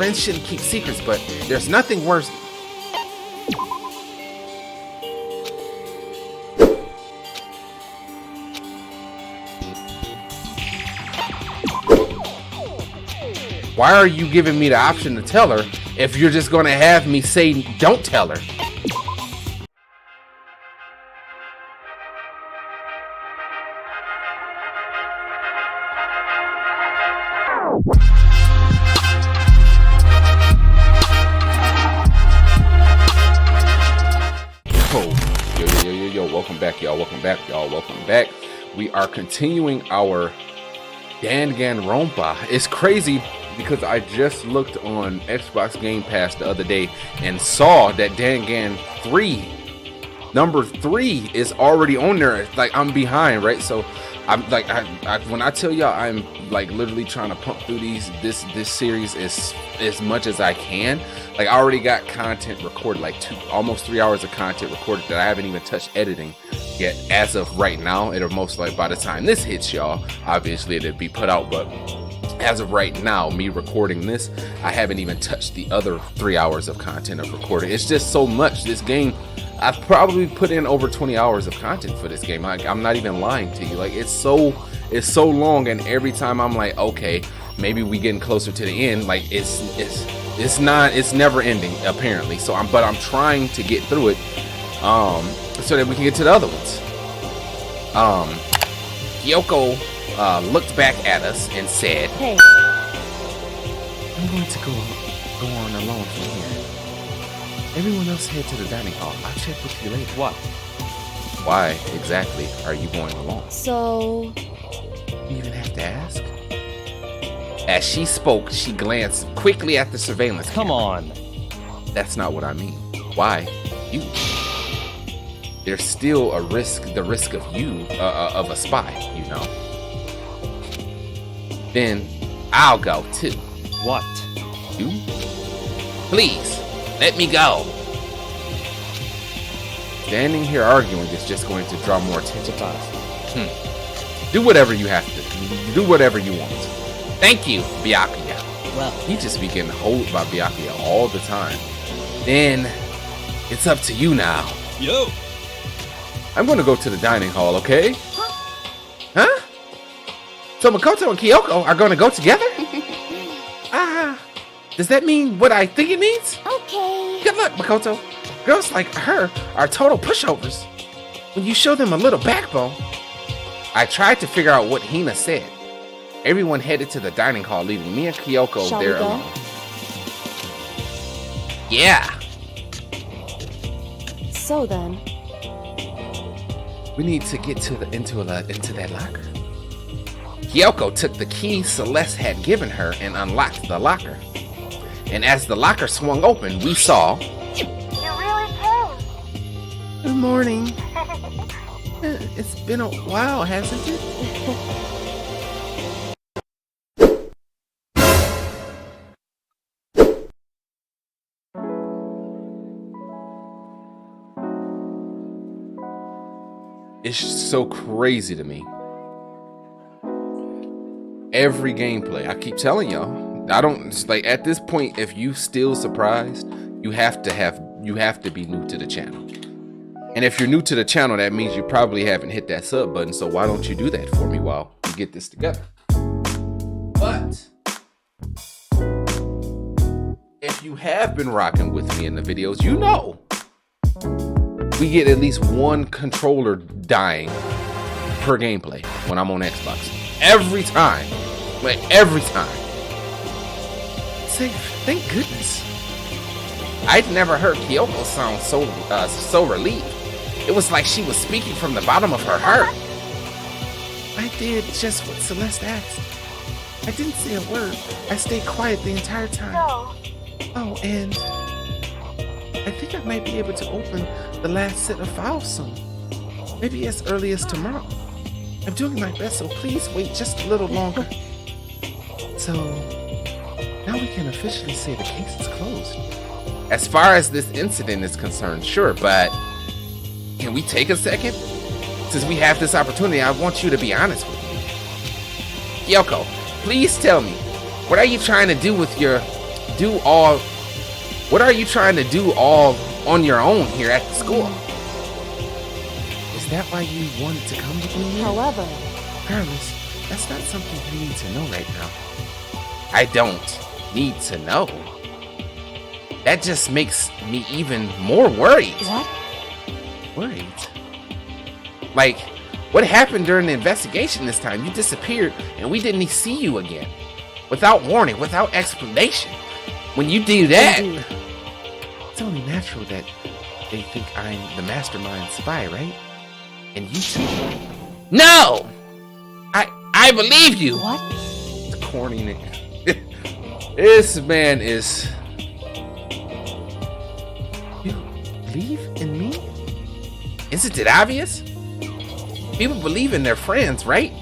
friends shouldn't keep secrets, but there's nothing worse. Why are you giving me the option to tell her if you're just gonna have me say don't tell her? Yo, welcome back, y'all. Welcome back. We are continuing our Danganronpa. It's crazy because I just looked on Xbox Game Pass the other day and saw that Dangan 3, number 3 is already on there. Like, I'm behind, right? So I'm like, when I tell y'all, I'm like literally trying to pump through this series as much as I can. Like, I already got content recorded, like almost 3 hours of content recorded that I haven't even touched editing yet. As of right now, it'll most likely, by the time this hits y'all, obviously it'll be put out, but as of right now, me recording this, I haven't even touched the other 3 hours of content of recording. It's just so much. This game, I've probably put in over 20 hours of content for this game. I'm not even lying to you. Like, it's so long, and every time I'm like, okay, maybe we getting closer to the end. Like, it's never ending apparently. So I'm trying to get through it, so that we can get to the other ones. Kyoko looked back at us and said, "Hey, I'm going to go on alone from here. Everyone else head to the dining hall. I'll check with you later." What? Why exactly are you going alone? So... You even have to ask? As she spoke, she glanced quickly at the surveillance camera. Come on. That's not what I mean. Why? You. There's still a risk, the risk of you, of a spy, you know. Then I'll go too. What? You? Please, let me go. Standing here arguing is just going to draw more attention to us. Do whatever you have to. Do whatever you want. Thank you, Byakuya. Well, He just be getting hold by Byakuya all the time. Then it's up to you now. Yo. I'm gonna go to the dining hall, okay? Huh? So Makoto and Kyoko are gonna go together? Does that mean what I think it means? okay. Good luck, Makoto. Girls like her are total pushovers. When you show them a little backbone. I tried to figure out what Hina said. Everyone headed to the dining hall, leaving me and Kyoko Shall there we go? alone. Yeah. So then, We need to get to into that locker. Kyoko took the key Celeste had given her and unlocked the locker. And as the locker swung open, we saw... You really came. Good morning. It's been a while, hasn't it? It's so crazy to me. Every gameplay, I keep telling y'all, I don't, it's like, at this point, if you still surprised, you have to be new to the channel. And if you're new to the channel, that means you probably haven't hit that sub button. So why don't you do that for me while we get this together? But if you have been rocking with me in the videos, you know we get at least one controller dying per gameplay when I'm on Xbox. Every time. Like, every time. Say, thank goodness. I'd never heard Kyoko sound so relieved. It was like she was speaking from the bottom of her heart. I did just what Celeste asked. I didn't say a word. I stayed quiet the entire time. No. Oh, and I think I might be able to open the last set of files soon. Maybe as early as tomorrow. I'm doing my best, so please wait just a little longer. So, now we can officially say the case is closed. As far as this incident is concerned, sure, but can we take a second? Since we have this opportunity, I want you to be honest with me. Kyoko, please tell me, what are you trying to do with your do all? What are you trying to do all on your own here at the school? Is that why you wanted to come with me? However, Carlos, that's not something you need to know right now. I don't need to know. That just makes me even more worried. what? Worried? Like, what happened during the investigation this time? You disappeared and we didn't see you again. Without warning, without explanation. When you do that, Indeed. it's only natural that they think I'm the mastermind spy, right? And you too. No! I believe you! What? It's corny, nigga. This man is... You believe in me? Isn't it obvious? People believe in their friends, right?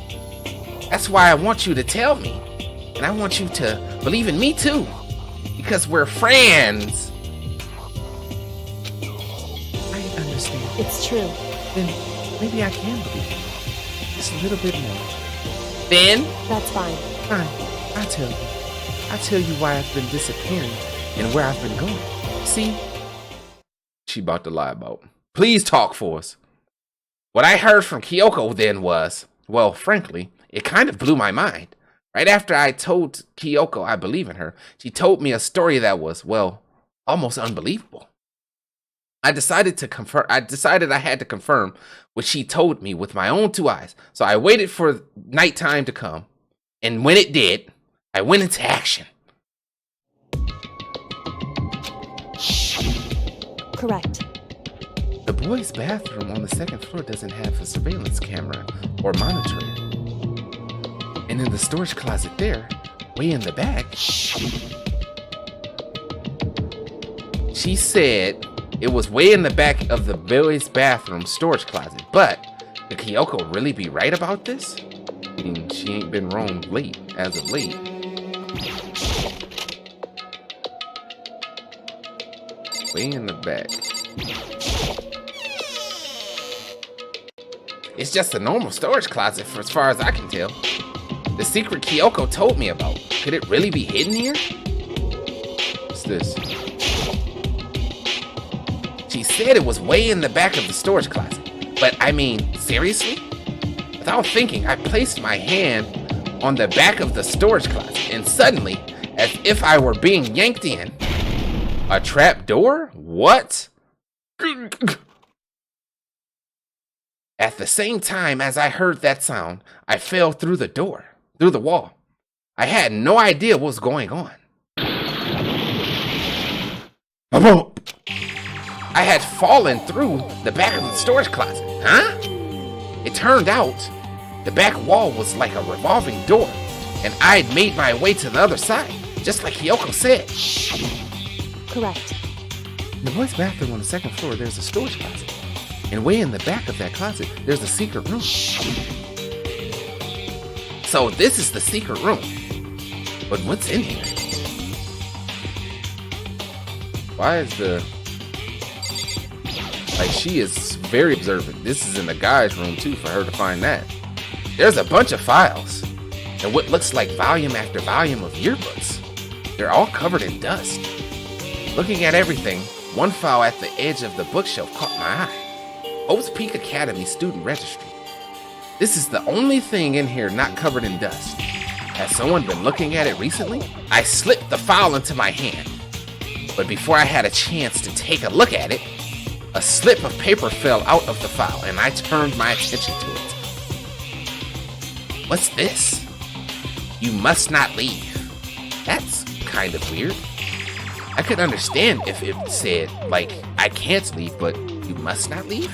That's why I want you to tell me. And I want you to believe in me too. Because we're friends. I understand. It's true. Then maybe I can believe you. Just a little bit more. Then? That's fine. Fine. I'll tell you. I'll tell you why I've been disappearing and where I've been going. See? She about to lie about. Please talk for us. What I heard from Kyoko then was, well, frankly, it kind of blew my mind. Right after I told Kyoko I believe in her, she told me a story that was, well, almost unbelievable. I decided I had to confirm what she told me with my own two eyes. So I waited for nighttime to come. And when it did, I went into action. Correct. The boys' bathroom on the second floor doesn't have a surveillance camera or monitor. And in the storage closet there, way in the back, she said it was way in the back of the boys' bathroom storage closet. But could Kyoko really be right about this? I mean, she ain't been wrong as of late. Way in the back. It's just a normal storage closet for as far as I can tell. The secret Kyoko told me about. Could it really be hidden here? What's this? She said it was way in the back of the storage closet. But I mean, seriously? Without thinking, I placed my hand on the back of the storage closet, and suddenly, as if I were being yanked in, a trap door? What? At the same time as I heard that sound, I fell through the wall. I had no idea what was going on. I had fallen through the back of the storage closet, huh? It turned out the back wall was like a revolving door, and I'd made my way to the other side, just like Kyoko said. Correct. In the boys' bathroom on the second floor, there's a storage closet. And way in the back of that closet, there's a secret room. So this is the secret room. But what's in here? Why is she is very observant. This is in the guy's room too for her to find that. There's a bunch of files. And what looks like volume after volume of yearbooks. They're all covered in dust. Looking at everything, one file at the edge of the bookshelf caught my eye. Hope's Peak Academy student registry. This is the only thing in here not covered in dust. Has someone been looking at it recently? I slipped the file into my hand. But before I had a chance to take a look at it, a slip of paper fell out of the file and I turned my attention to it. What's this? You must not leave. That's kind of weird. I could understand if it said, like, I can't leave, but you must not leave?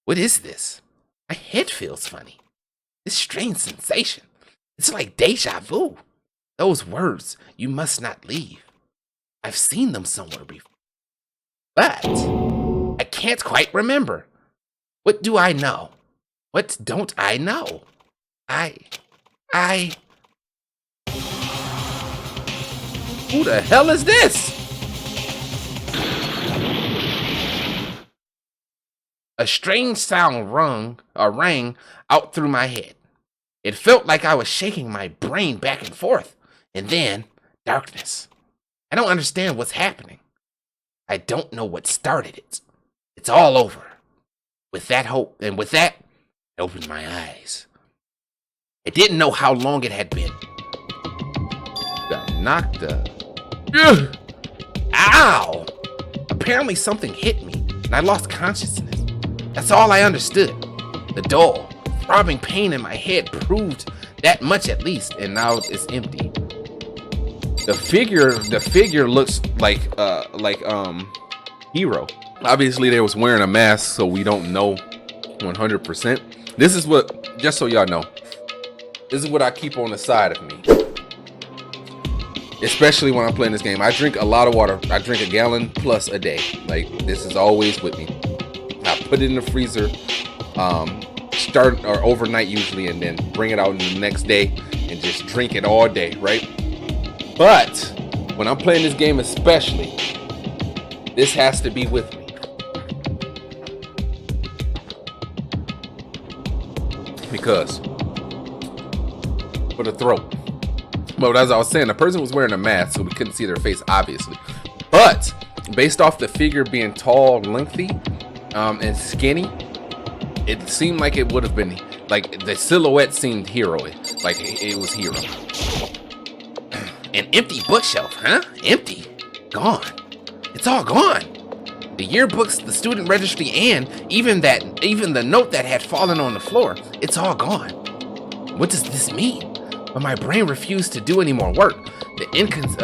What is this? My head feels funny. This strange sensation. It's like deja vu. Those words, you must not leave. I've seen them somewhere before. But I can't quite remember. What do I know? What don't I know? Who the hell is this? A strange sound rang out through my head. It felt like I was shaking my brain back and forth. And then darkness. I don't understand what's happening. I don't know what started it. It's all over. With that hope, and with that, I opened my eyes. I didn't know how long it had been. Got knocked up. Ugh. Ow! Apparently something hit me, and I lost consciousness. That's all I understood. The dull, throbbing pain in my head proved that much at least, and now it's empty. The figure looks like Hero. Obviously, they was wearing a mask, so we don't know 100%. This is what, just so y'all know, this is what I keep on the side of me. Especially when I'm playing this game. I drink a lot of water. I drink a gallon plus a day. Like, this is always with me. I put it in the freezer, start or overnight usually, and then bring it out the next day and just drink it all day, right? But when I'm playing this game especially, this has to be with me. Because for the throat. But as I was saying, the person was wearing a mask, so we couldn't see their face, obviously. But based off the figure being tall, lengthy, and skinny, it seemed like it would have been, like, the silhouette seemed heroic, like it was Hero. An empty bookshelf, huh? Empty. Gone. It's all gone. The yearbooks, the student registry, and even the note that had fallen on the floor, it's all gone. What does this mean? But my brain refused to do any more work. Incident.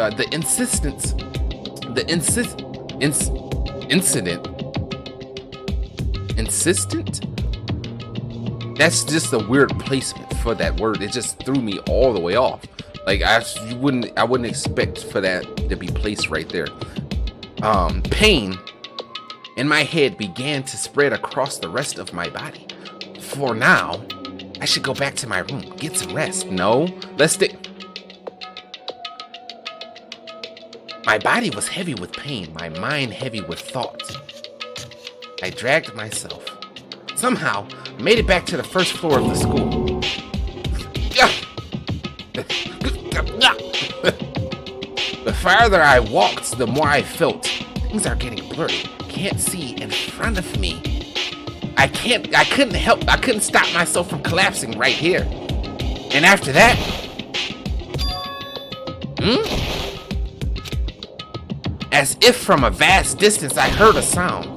That's just a weird placement for that word. It just threw me all the way off. Like, I wouldn't expect for that to be placed right there. Pain in my head began to spread across the rest of my body. For now, I should go back to my room, get some rest. No, let's stick. My body was heavy with pain, my mind heavy with thoughts. I dragged myself. Somehow, made it back to the first floor of the school. The farther I walked, the more I felt things are getting blurry. Can't see in front of me. I couldn't stop myself from collapsing right here. And after that, as if from a vast distance, I heard a sound.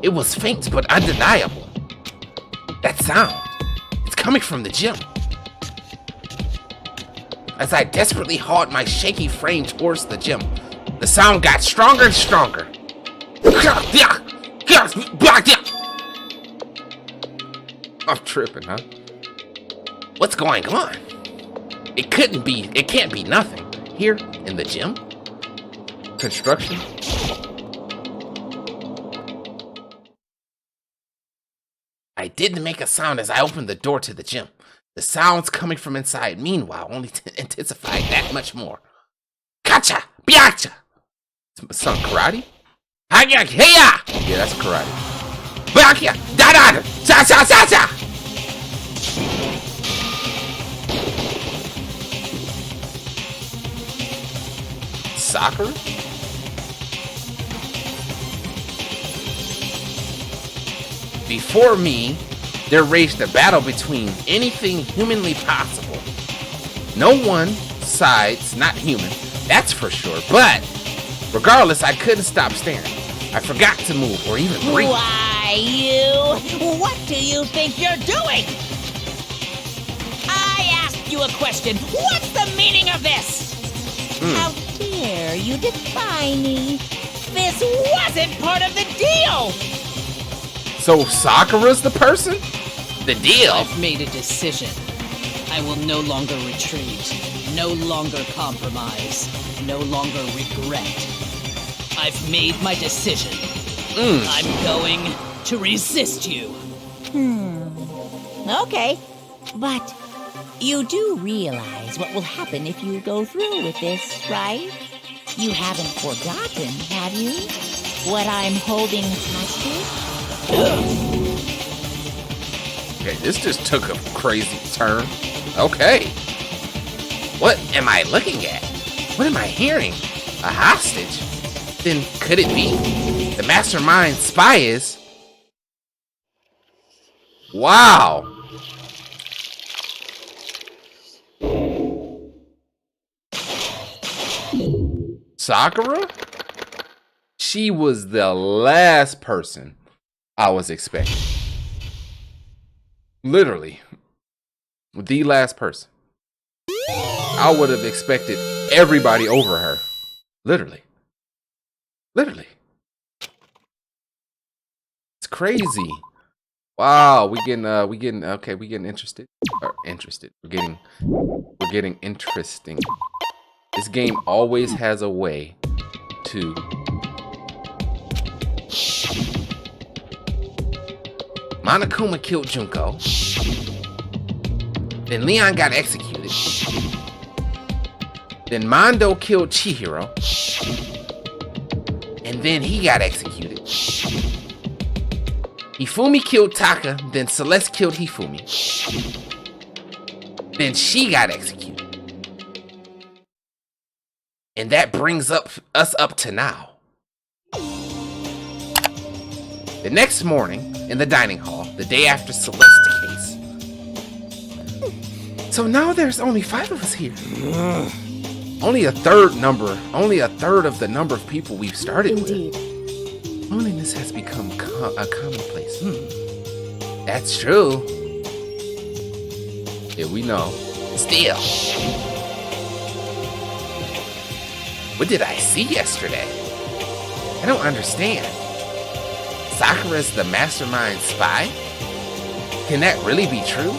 It was faint but undeniable. That sound, it's coming from the gym. As I desperately hauled my shaky frame towards the gym, the sound got stronger and stronger. I'm tripping, huh? What's going on? It can't be nothing. Here in the gym? Construction? I didn't make a sound as I opened the door to the gym. The sounds coming from inside, meanwhile, only intensified that much more. Kacha! Biacha! Some karate? Haya! Heya! Yeah, that's karate. Biacha! Da-da! Cha-cha-cha-cha! Sakura? Before me, there raged a battle between anything humanly possible. No one side's not human, that's for sure, but regardless, I couldn't stop staring. I forgot to move or even breathe. Why, you? What do you think you're doing? I asked you a question. What's the meaning of this? How dare you defy me? This wasn't part of the deal! So Sakura's the person? The deal? I've made a decision. I will no longer retreat, no longer compromise, no longer regret. I've made my decision. I'm going to resist you. Okay, but you do realize what will happen if you go through with this, right? You haven't forgotten, have you? What I'm holding hostage? Okay, this just took a crazy turn. Okay. What am I looking at? What am I hearing? A hostage? Then could it be? The mastermind spy is... Wow! Sakura? She was the last person I was expecting. Literally. The last person. I would have expected everybody over her. Literally. Literally. It's crazy. Wow, we getting interested. Or interested. We're getting interesting. This game always has a way to Monokuma killed Junko. Then Leon got executed. Then Mondo killed Chihiro. And then he got executed. Hifumi killed Taka, then Celeste killed Hifumi. Then she got executed. And that brings us up to now. The next morning, in the dining hall, the day after Celeste's case. So now there's only 5 of us here. Only a third of the number of people we've started Indeed. with. Loneliness has become a commonplace. That's true. Yeah, we know. Still. What did I see yesterday? I don't understand. Sakura's the mastermind spy? Can that really be true?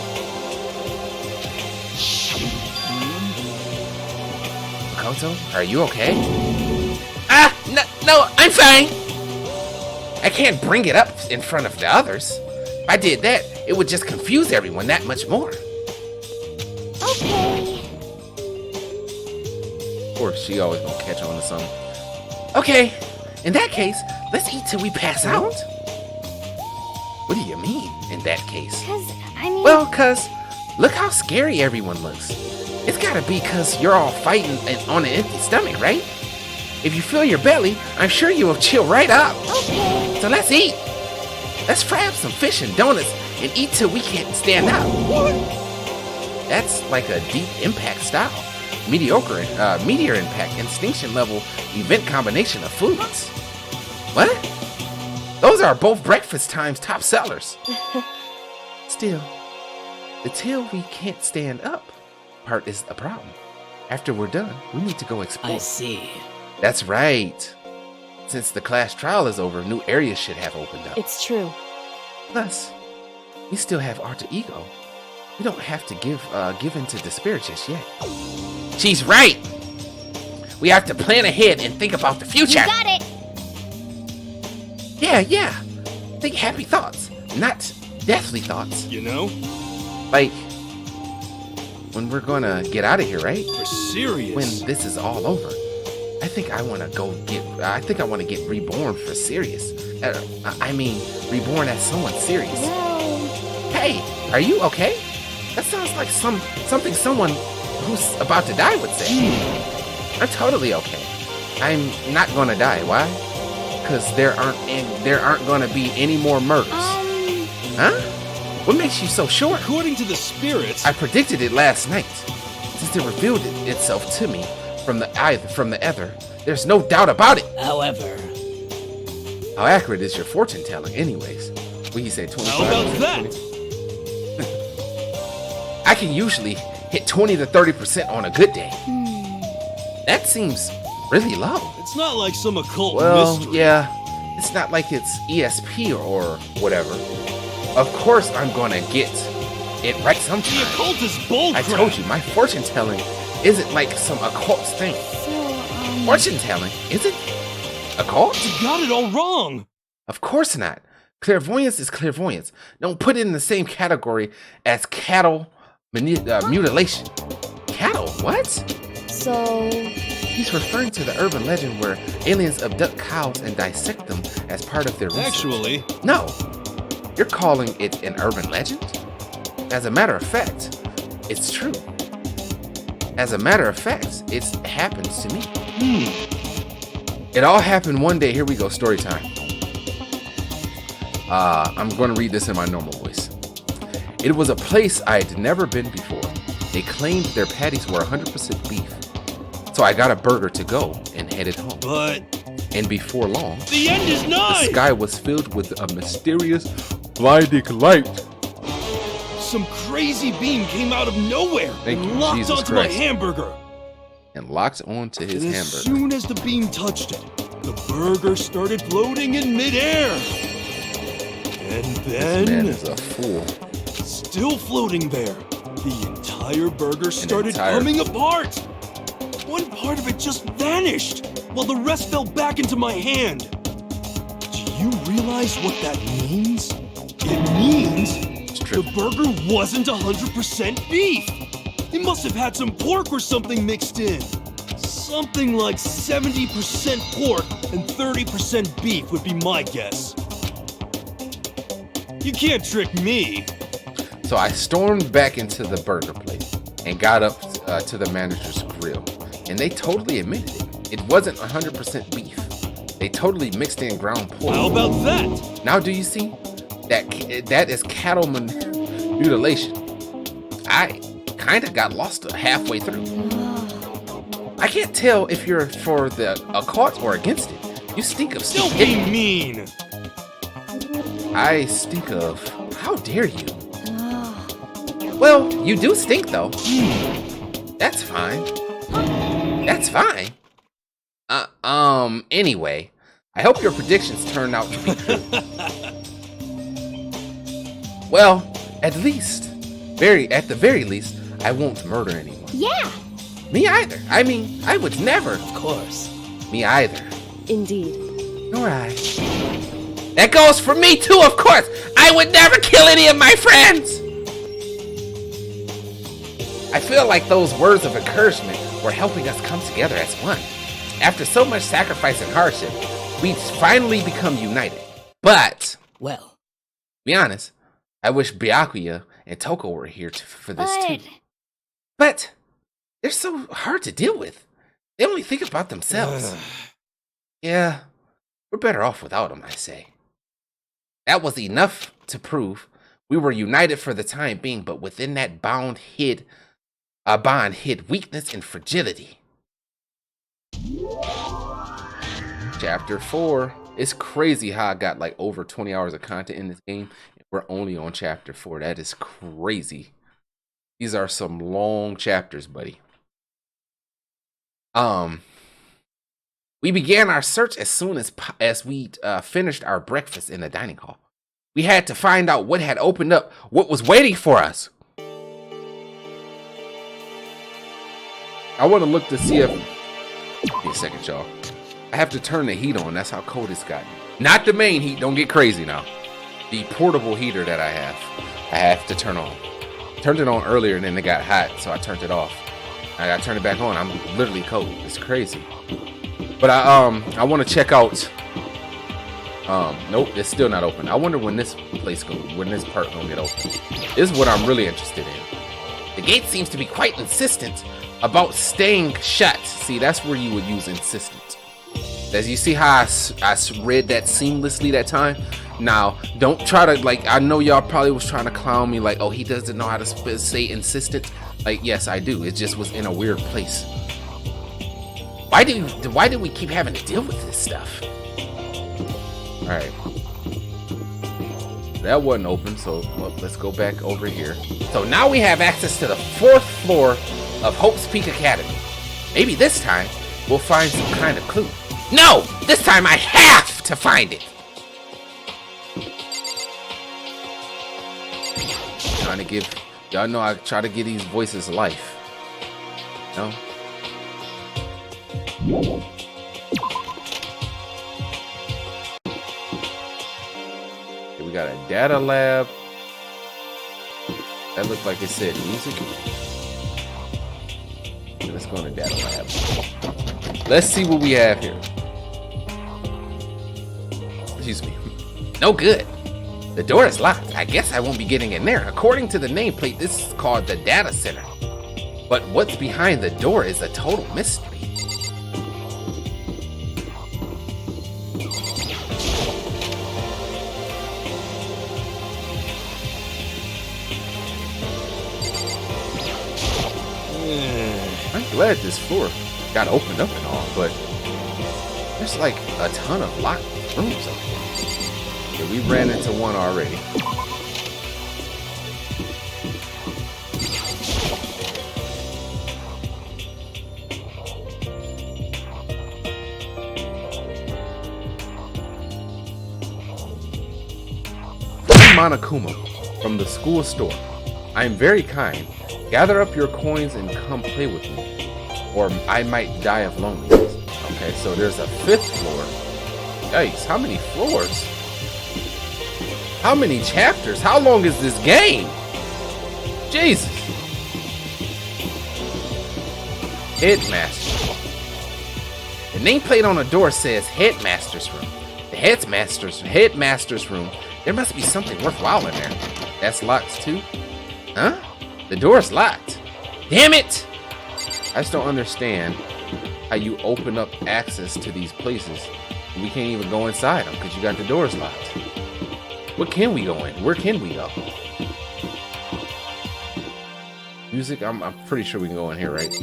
Makoto, are you okay? No, I'm fine. I can't bring it up in front of the others. If I did that, it would just confuse everyone that much more. Okay. Of course, she always gonna catch on to something. Okay, in that case, let's eat till we pass out. What do you mean, in that case? Well, cause look how scary everyone looks. It's gotta be cause you're all fighting on an empty stomach, right? If you fill your belly, I'm sure you will chill right up. Okay. So let's eat. Let's fry up some fish and donuts and eat till we can't stand up. That's like a deep impact style. Meteor impact, extinction level, event combination of foods. What? Those are both breakfast times top sellers. Still, the till we can't stand up part is a problem. After we're done, we need to go explore. I see. That's right. Since the class trial is over, new areas should have opened up. It's true. Plus, we still have alter ego. We don't have to give in to despair just yet. She's right. We have to plan ahead and think about the future. You got it. Yeah. Think happy thoughts, not deathly thoughts. You know? Like when we're gonna get out of here, right? You're serious. When this is all over. I think I want to get reborn for serious. I mean, reborn as someone serious. Well, Hey, are you okay? That sounds like something someone who's about to die would say. I'm totally okay. I'm not gonna die. Why? Because there aren't gonna be any more murders. Huh? What makes you so sure? According to the spirits, I predicted it last night. Since it revealed itself to me from the ether, there's no doubt about it. However, How accurate is your fortune telling, anyways? What you say, 25? how about that? I can usually hit 20 to 30% on a good day. That seems really low. It's not like some occult Well, mystery. yeah, it's not like it's ESP or whatever. Of course I'm gonna get it right The sometime. occult is bullcrap. I told you, my fortune telling isn't like some occult thing. so, Fortune telling, is it? Occult? You got it all wrong. Of course not. Clairvoyance is clairvoyance. Don't put it in the same category as cattle mutilation. Cattle? What? so, He's referring to the urban legend where aliens abduct cows and dissect them as part of their research. Actually, No. You're calling it an urban legend? As a matter of fact, it's true. As a matter of fact, it happens to me. It all happened one day. Here we go, story time. I'm going to read this in my normal voice. It was a place I had never been before. They claimed their patties were 100% beef. So I got a burger to go and headed home. But And before long, the end is the nigh! sky was filled with a mysterious blinding light. Some crazy beam came out of nowhere Thank and you, locked Jesus onto Christ. my hamburger. And locked onto his And as hamburger. soon as the beam touched it, the burger started floating in midair. And This man then, is a fool. still floating there, the entire burger started entire- coming apart. One part of it just vanished, while the rest fell back into my hand. Do you realize what that means? It means true. the burger wasn't 100% beef. It must have had some pork or something mixed in. Something like 70% pork and 30% beef would be my guess. You can't trick me. So I stormed back into the burger place and got up to the manager's grill. And they totally admitted it. It wasn't 100% beef. They totally mixed in ground pork. How about that? Now do you see? That is cattle mutilation. I kind of got lost halfway through. I can't tell if you're for the occult or against it. You stink of Don't be stupidity. mean. I stink of... How dare you? Well, you do stink though. That's fine. That's fine. Anyway, I hope your predictions turn out to be true. Well, at the very least, I won't murder anyone. Yeah, Me either. I mean, I would never. Of course. Me either. indeed. Nor I. That goes for me too, of course. I would never kill any of my friends. I feel like those words of encouragement were helping us come together as one. After so much sacrifice and hardship, we finally become united. But, Well, to be honest, I wish Byakuya and Toko were here for this too. But they're so hard to deal with. They only think about themselves. Yeah, we're better off without them, I say. That was enough to prove we were united for the time being, but within that bond hid weakness and fragility. Chapter 4. It's crazy how I got like over 20 hours of content in this game. We're only on chapter 4. That is crazy. These are some long chapters, buddy. We began our search as soon as we finished our breakfast in the dining hall. We had to find out what had opened up, what was waiting for us. I want to look to see if... Give me a second, y'all. I have to turn the heat on. That's how cold it's gotten. Not the main heat. Don't get crazy now. The portable heater that I have to turn on. Turned it on earlier and then it got hot, so I turned it off. I gotta turn it back on. I'm literally cold. It's crazy. But I want to check out. Nope, it's still not open. I wonder when this part gonna get open. This is what I'm really interested in. The gate seems to be quite insistent about staying shut. See, that's where you would use insistent. As you see how I read that seamlessly that time. Now, don't try to, like, I know y'all probably was trying to clown me like, oh, he doesn't know how to say insistent. Like, yes, I do. It just was in a weird place. Why do we keep having to deal with this stuff? All right. That wasn't open, so well, let's go back over here. So now we have access to the 4th floor of Hope's Peak Academy. Maybe this time we'll find some kind of clue. No! This time I have to find it! Trying to give... Y'all know I try to give these voices life. No? Okay, we got a data lab. That looked like it said music. Okay, let's go in the data lab. Let's see what we have here. Excuse me. No good. The door is locked. I guess I won't be getting in there. According to the nameplate, this is called the data center. But what's behind the door is a total mystery. I'm glad this floor got opened up and all, but there's like a ton of locked rooms up here. Yeah, we ran into one already. I'm Monokuma from the school store. I am very kind. Gather up your coins and come play with me, or I might die of loneliness. Okay, so there's a 5th floor. Yikes, how many floors? How many chapters? How long is this game? Jesus. Headmaster. The nameplate on the door says Headmaster's Room. The Headmaster's Room. There must be something worthwhile in there. That's locked too? Huh? The door's locked. Damn it! I just don't understand how you open up access to these places. We can't even go inside them because you got the doors locked. What can we go in? Where can we go? Music? I'm pretty sure we can go in here, right?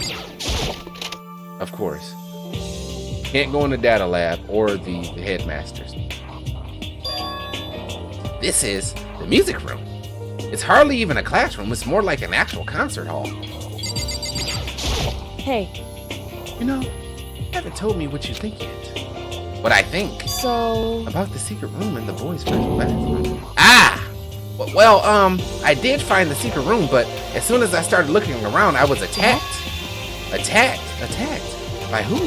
Of course. Can't go in the data lab or the headmasters. This is the music room. It's hardly even a classroom. It's more like an actual concert hall. Hey, You know, you haven't told me what you think yet. What I think so about the secret room in the boys' first bathroom. Ah! Well, I did find the secret room, but as soon as I started looking around, I was attacked. Attacked? By who?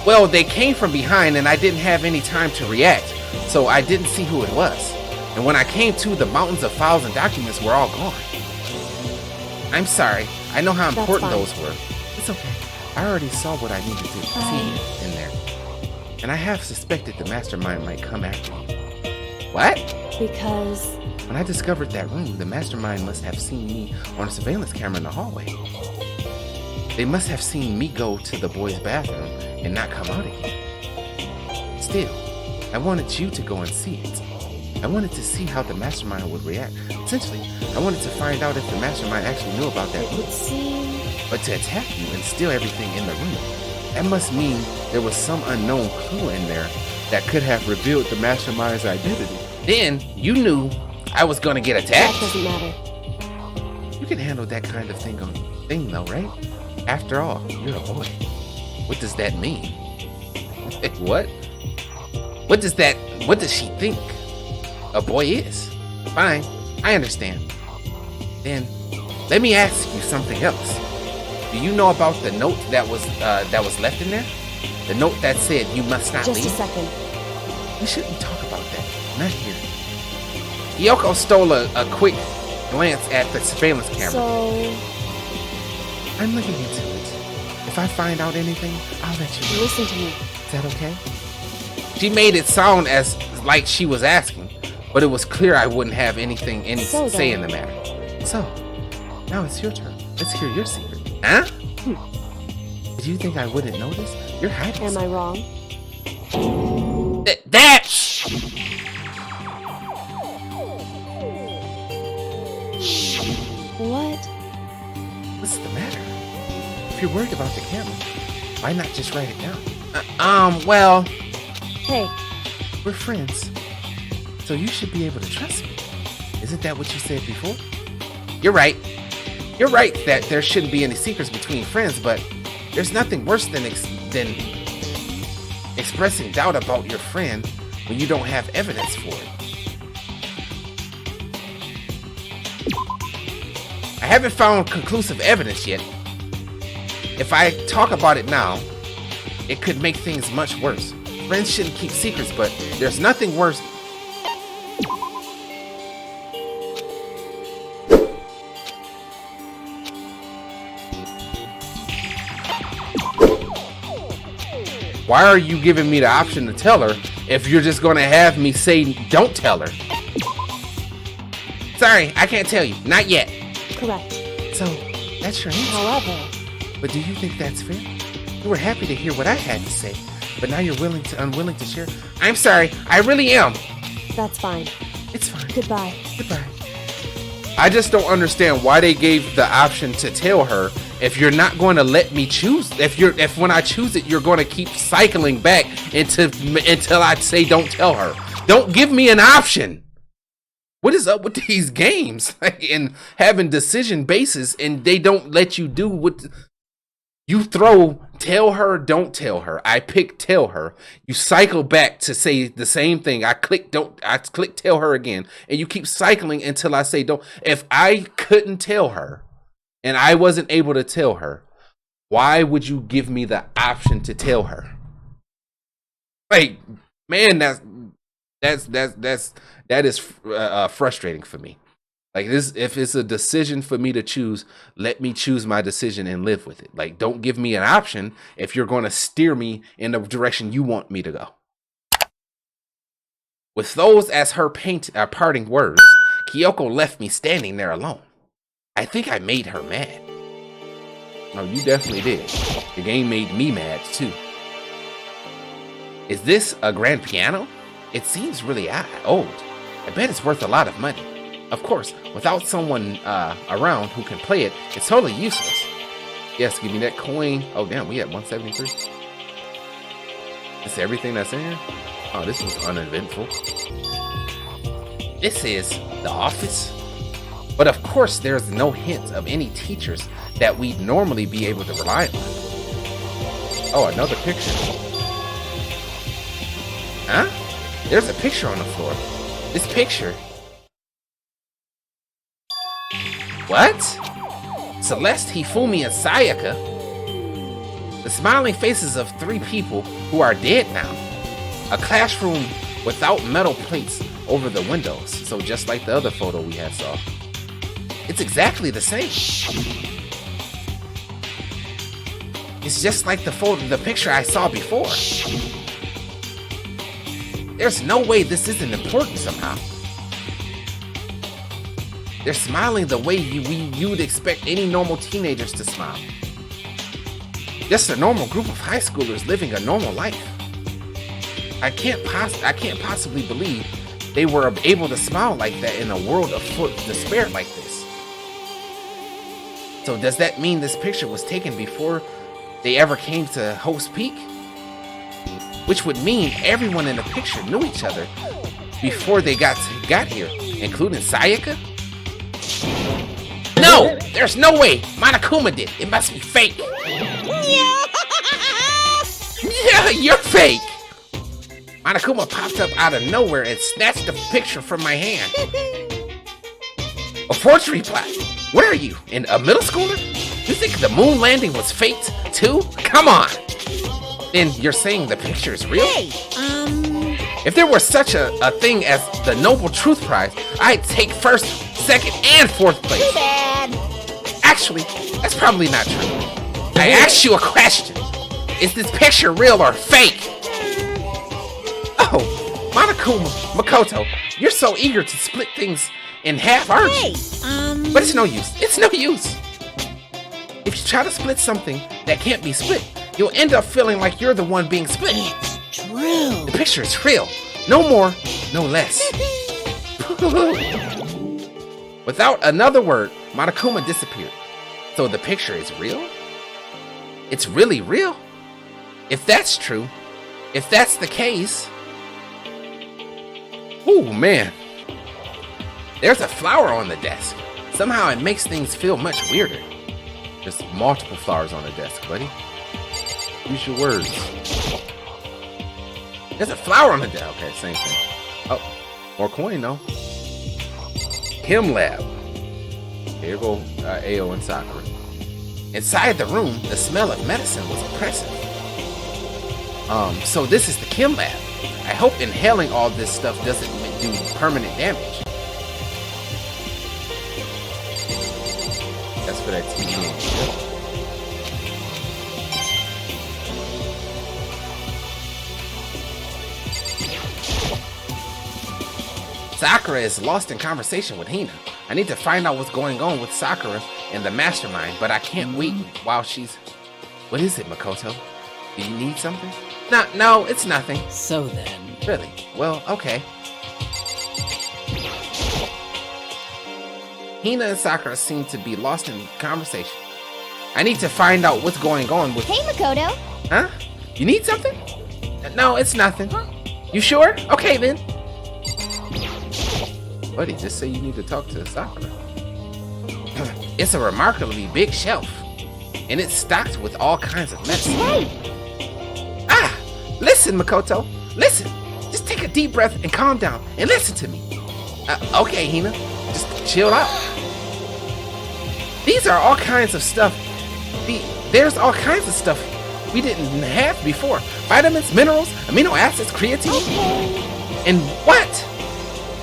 Well, they came from behind and I didn't have any time to react, so I didn't see who it was. And when I came to, the mountains of files and documents were all gone. I'm sorry. I know how important those were. It's okay. I already saw what I needed to see in there. And I have suspected the mastermind might come after me. What? because When I discovered that room, the mastermind must have seen me on a surveillance camera in the hallway. They must have seen me go to the boys' bathroom and not come out again. Still, I wanted you to go and see it. I wanted to see how the mastermind would react. Essentially, I wanted to find out if the mastermind actually knew about that it room. would seem But to attack you and steal everything in the room, that must mean there was some unknown clue in there that could have revealed the mastermind's identity. Then you knew I was gonna get that attacked. doesn't matter. You can handle that kind of thing though, right? After all, you're a boy. What does that mean? What? What does she think a boy is? Fine, I understand. Then let me ask you something else. Do you know about the note that was left in there? The note that said you must not Just leave? a second. We shouldn't talk about that. Not here. Yoko stole a quick glance at the surveillance camera. So I'm looking into it. If I find out anything, I'll let you know. listen to me. Is that okay? She made it sound as like she was asking, but it was clear I wouldn't have any So say then. in the matter. So, now it's your turn. Let's hear your secret. Huh? Did you think I wouldn't notice? You're hiding Am I wrong? that! What? What's the matter? If you're worried about the camera, why not just write it down? Well, Hey, we're friends, so you should be able to trust me. Isn't that what you said before? You're right. You're right that there shouldn't be any secrets between friends, but there's nothing worse than expressing doubt about your friend when you don't have evidence for it. I haven't found conclusive evidence yet. If I talk about it now, it could make things much worse. Friends shouldn't keep secrets, but there's nothing worse. Why are you giving me the option to tell her if you're just gonna have me say don't tell her? Sorry, I can't tell you. Not yet. correct. So, That's your answer. However, But do you think that's fair? You were happy to hear what I had to say, but now you're unwilling to share. I'm sorry, I really am. that's fine. It's fine. Goodbye. Goodbye. I just don't understand why they gave the option to tell her if you're not going to let me choose. If when I choose it, you're going to keep cycling back until I say don't tell her. Don't give me an option. What is up with these games and having decision bases, and they don't let you do what you throw? Tell her, don't tell her. I pick tell her. You cycle back to say the same thing. I click tell her again, and you keep cycling until I say don't. If I couldn't tell her and I wasn't able to tell her, why would you give me the option to tell her? Like, man, that is frustrating for me. Like this, if it's a decision for me to choose, let me choose my decision and live with it. Like, don't give me an option if you're going to steer me in the direction you want me to go. With those as her parting words, Kyoko left me standing there alone. I think I made her mad. Oh, you definitely did. The game made me mad too. Is this a grand piano? It seems really old. I bet it's worth a lot of money. Of course, without someone around who can play it, it's totally useless. Yes, give me that coin. Oh, damn, we at 173. Is everything that's in here? Oh, this was uneventful. This is the office. But of course, there's no hint of any teachers that we'd normally be able to rely on. Oh, another picture. Huh? There's a picture on the floor. This picture. What? Celeste, Hifumi, and Sayaka? The smiling faces of 3 people who are dead now. A classroom without metal plates over the windows, so just like the other photo we had saw. It's exactly the same. It's just like the picture I saw before. There's no way this isn't important somehow. They're smiling the way you'd expect any normal teenagers to smile. Just a normal group of high schoolers living a normal life. I can't possibly believe they were able to smile like that in a world of despair like this. So does that mean this picture was taken before they ever came to Host Peak? Which would mean everyone in the picture knew each other before they got here, including Sayaka? No! There's no way! Monokuma did. It must be fake. Yeah, you're fake! Monokuma popped up out of nowhere and snatched the picture from my hand. A forgery plot. What are you, a middle schooler? You think the moon landing was faked, too? Come on! Then you're saying the picture is real? Hey, If there were such a thing as the Noble Truth Prize, I'd take first, second, and fourth place. too bad. Actually, that's probably not true. I asked you a question. Is this picture real or fake? Oh, Monokuma, Makoto, you're so eager to split things in half, aren't you? Hey, But it's no use. It's no use. If you try to split something that can't be split, you'll end up feeling like you're the one being split. it's true. The picture is real. No more, no less. Without another word, Monokuma disappeared. So the picture is real? It's really real? If that's true, if that's the case... Oh, man. There's a flower on the desk. Somehow it makes things feel much weirder. There's multiple flowers on the desk, buddy. Use your words. There's a flower on the desk. Okay, same thing. Oh, more coin though. Chem lab. Here you go, Ao and Sakura. Inside the room, the smell of medicine was oppressive. So this is the chem lab. I hope inhaling all this stuff doesn't do permanent damage. That's for that TV. Sakura is lost in conversation with Hina. I need to find out what's going on with Sakura and the mastermind, but I can't wait while she's... What is it, Makoto? Do you need something? No, it's nothing. So then, Really? Well, okay. Hina and Sakura seem to be lost in conversation. I need to find out what's going on with... Hey, Makoto. Huh? You need something? No, it's nothing. You sure? Okay, then. Buddy, just say you need to talk to Sakura. It's a remarkably big shelf, and it's stocked with all kinds of medicine. Hey. Ah! Listen, Makoto. Listen. Just take a deep breath and calm down and listen to me. Okay, Hina. Just chill out. These are all kinds of stuff. There's all kinds of stuff we didn't have before. Vitamins, minerals, amino acids, creatine. Okay. And what?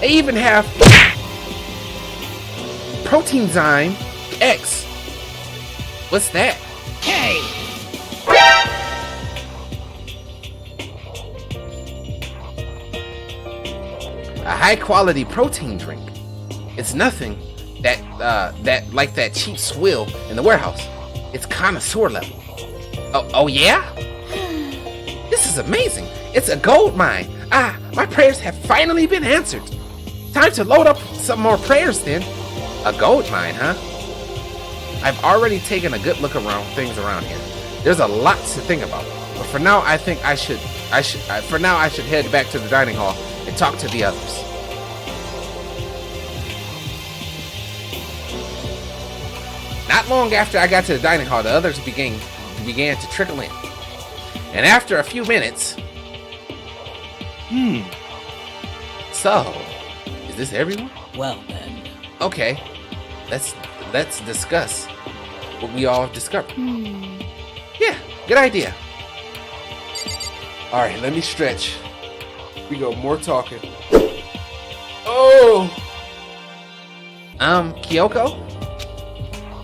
They even have proteinzyme X. What's that? hey! A high quality protein drink. It's nothing that like that cheap swill in the warehouse. It's connoisseur level. Oh yeah? This is amazing. It's a gold mine. Ah, my prayers have finally been answered. Time to load up some more prayers then. A gold mine, huh? I've already taken a good look around things around here. There's a lot to think about. But for now, I think I should head back to the dining hall and talk to the others. Not long after I got to the dining hall, the others began to trickle in. And after a few minutes... So, is this everyone? Well then, Okay, let's discuss what we all discovered. Yeah, good idea. All right, let me stretch. We go more talking. Oh, Kyoko?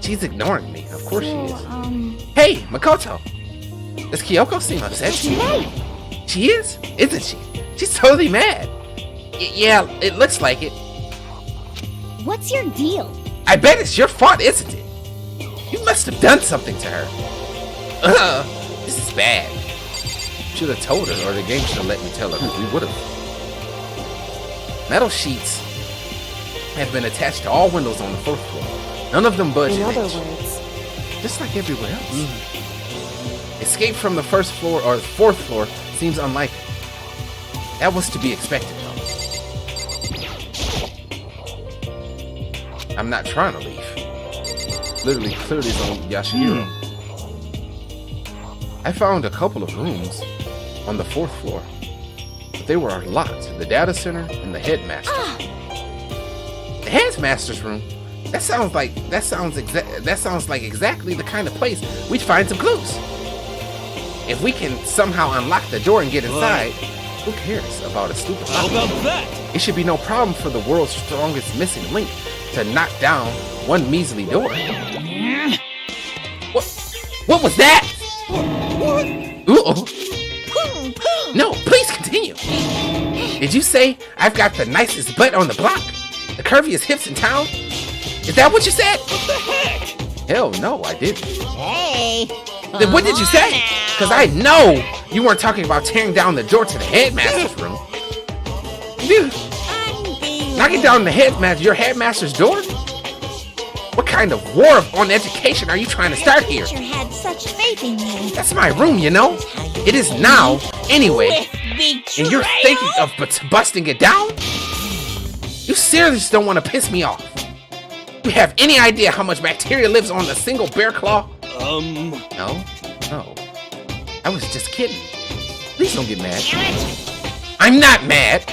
She's ignoring me. Of course she is. Hey, Makoto. Does Kyoko seem upset? She is? Isn't she? She's totally mad. Yeah, it looks like it. What's your deal? I bet it's your fault, isn't it? You must have done something to her. This is bad. Should have told her, or the game should have let me tell her. We would have. Metal sheets have been attached to all windows on the fourth floor. None of them budge In an other inch. words, Just like everywhere else. Escape from the first floor or the fourth floor seems unlikely. That was to be expected, though. I'm not trying to leave. Literally cleared his own Yashihiro. I found a couple of rooms on the fourth floor, but they were locked. The data center and the headmaster. The headmaster's room. That sounds like exactly the kind of place we'd find some clues. If we can somehow unlock the door and get inside, who cares about a stupid How lock? about that? It should be no problem for the world's strongest missing link to knock down one measly door. What was that? Uh-oh. No, please continue. Did you say I've got the nicest butt on the block? The curviest hips in town? Is that what you said? What the heck? Hell no, I didn't. Hey! Then what did you say? Because I know you weren't talking about tearing down the door to the headmaster's room. Dude, knocking down your headmaster's door? What kind of war on education are you trying to start here? Teacher had such faith in you. That's my room, you know? It is now, anyway. With And you're thinking of busting it down? You seriously don't want to piss me off. You have any idea how much bacteria lives on a single bear claw? No. I was just kidding. Please don't get mad. I'm not mad.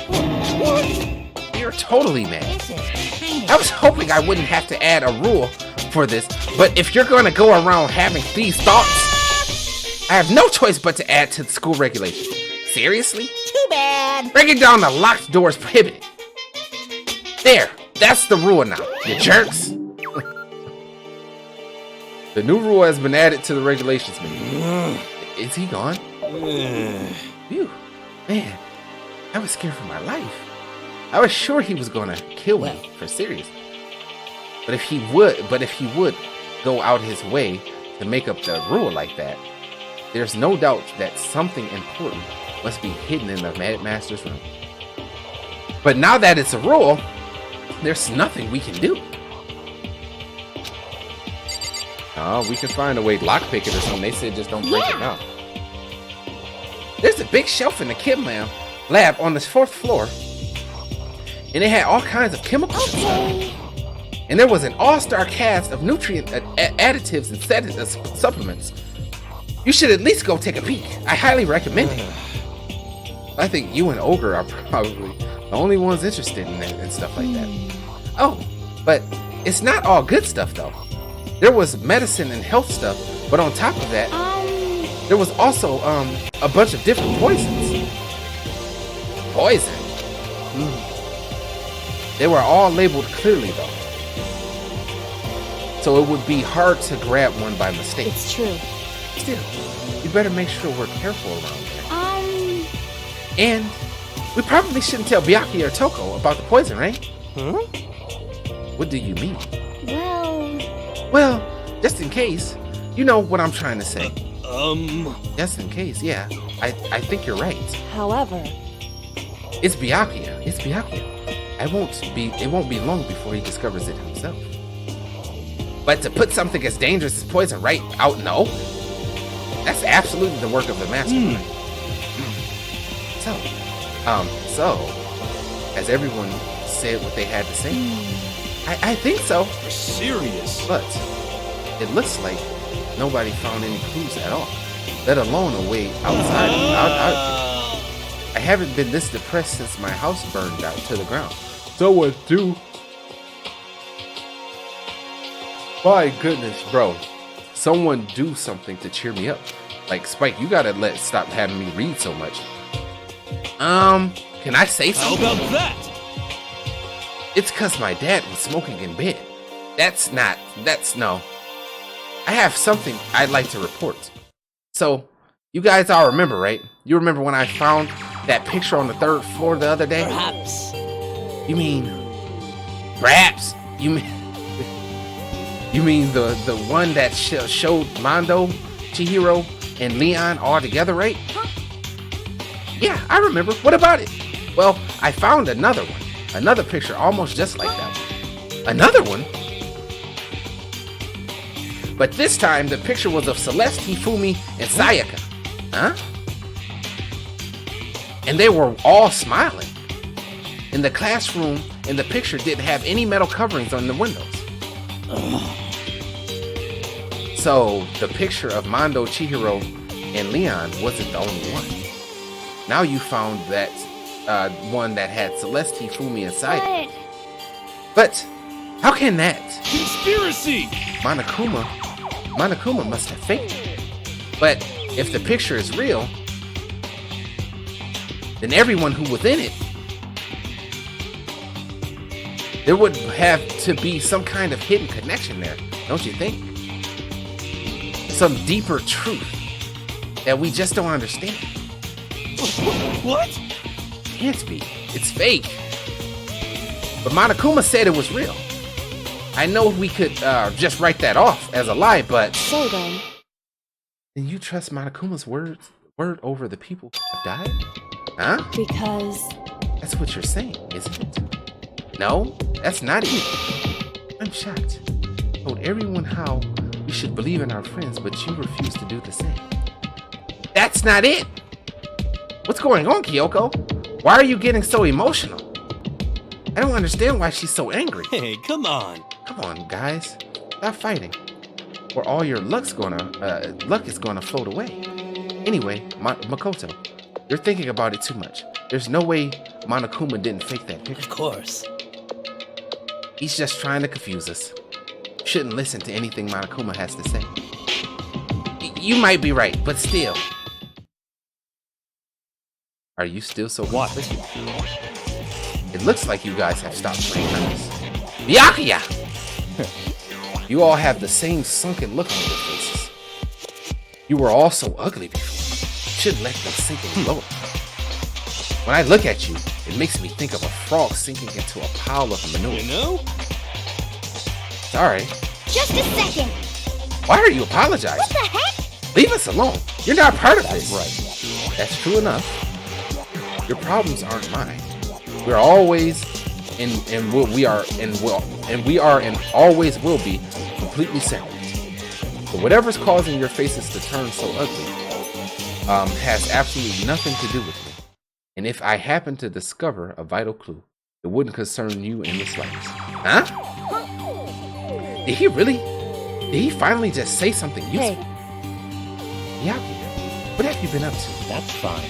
You're totally mad. This is kind of I was hoping I wouldn't have to add a rule for this, but if you're gonna go around having these thoughts, I have no choice but to add to the school regulations. Seriously? too bad. Breaking down the locked door is prohibited. There, that's the rule now, you jerks. The new rule has been added to the regulations meeting. Is he gone? Phew. Man, I was scared for my life. I was sure he was gonna kill me for serious. But if he would go out his way to make up the rule like that, there's no doubt that something important must be hidden in the Mad Master's room. But now that it's a rule, there's nothing we can do. We can find a way to lockpick it or something. They said just don't break it now. There's a big shelf in the chem lab on the 4th floor, and it had all kinds of chemicals inside. And there was an all-star cast of nutrient additives and supplements. You should at least go take a peek. I highly recommend it. I think you and Ogre are probably the only ones interested in that and stuff like that. Oh, but it's not all good stuff though. There was medicine and health stuff, but on top of that, there was also a bunch of different poisons. Poison? They were all labeled clearly though. So it would be hard to grab one by mistake. It's true. Still, you better make sure we're careful around there. And we probably shouldn't tell Byakuya or Toko about the poison, right? Huh? What do you mean? Well, just in case. You know what I'm trying to say. Just in case, yeah. I think you're right. however, It's Byakuya. It won't be long before he discovers it himself. But to put something as dangerous as poison right out, no. That's absolutely the work of the mastermind. So, has everyone said what they had to say? I think so. You're serious? But it looks like nobody found any clues at all, let alone a way outside. I haven't been this depressed since my house burned out to the ground. So what do? My goodness, bro. Someone do something to cheer me up. Like, Spike, you gotta stop having me read so much. Can I say How something? about that? It's cause my dad was smoking in bed. No. I have something I'd like to report. So, you guys all remember, right? You remember when I found that picture on the 3rd floor the other day? Perhaps. You mean the one that showed Mondo, Chihiro, and Leon all together, right? Yeah, I remember. What about it? Well, I found another one. Another picture almost just like that one. Another one? But this time, the picture was of Celeste, Hifumi, and Sayaka. Huh? And they were all smiling. In the classroom, in the picture didn't have any metal coverings on the windows. So, the picture of Mondo, Chihiro, and Leon wasn't the only one. Now you found that one that had Celeste, Hifumi, and Sayaka. But how can that? Conspiracy! Monokuma must have faked it. But if the picture is real, then everyone who was in it, there would have to be some kind of hidden connection there, don't you think? Some deeper truth that we just don't understand. What? Can't be. It's fake. But Monokuma said it was real. I know we could just write that off as a lie, but... so then, you trust Monokuma's word over the people who have died? Huh? because That's what you're saying, isn't it? No, that's not it. I'm shocked. I told everyone how we should believe in our friends, but you refuse to do the same. That's not it! What's going on, Kyoko? Why are you getting so emotional? I don't understand why she's so angry. Hey, come on. Come on, guys. Stop fighting. Or all your luck is gonna float away. Anyway, Makoto, you're thinking about it too much. There's no way Monokuma didn't fake that picture. Of course. He's just trying to confuse us. Shouldn't listen to anything Monokuma has to say. You might be right, but still. Are you still so wise? It looks like you guys have stopped playing nice. Byakuya! You all have the same sunken look on your faces. You were all so ugly before. Shouldn't let them sink any lower. When I look at you, it makes me think of a frog sinking into a pile of manure. You know? Sorry. Just a second. Why are you apologizing? What the heck? Leave us alone. You're not part of this. Right. That's true enough. Your problems aren't mine. We're always we are and always will be completely separate. But whatever's causing your faces to turn so ugly has absolutely nothing to do with me. And if I happen to discover a vital clue, it wouldn't concern you in the slightest. Huh? Did he really? Did he finally just say something useful? Hey. Yeah. What have you been up to? That's fine.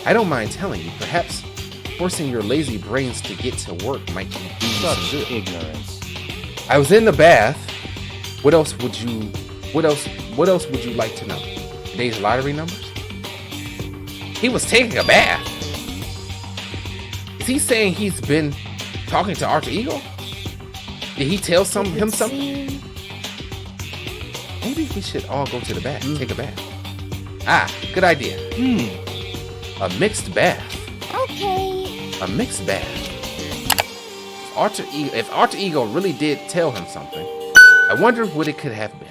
I don't mind telling you. Perhaps forcing your lazy brains to get to work might do some Such good. ignorance. I was in the bath. What else would you like to know? Today's lottery numbers? He was taking a bath. Is he saying he's been talking to Alter Ego? Did he tell him something? Maybe we should all go to the bath, take a bath. Ah, good idea. A mixed bath. Okay. A mixed bath. If Alter Ego really did tell him something, I wonder what it could have been.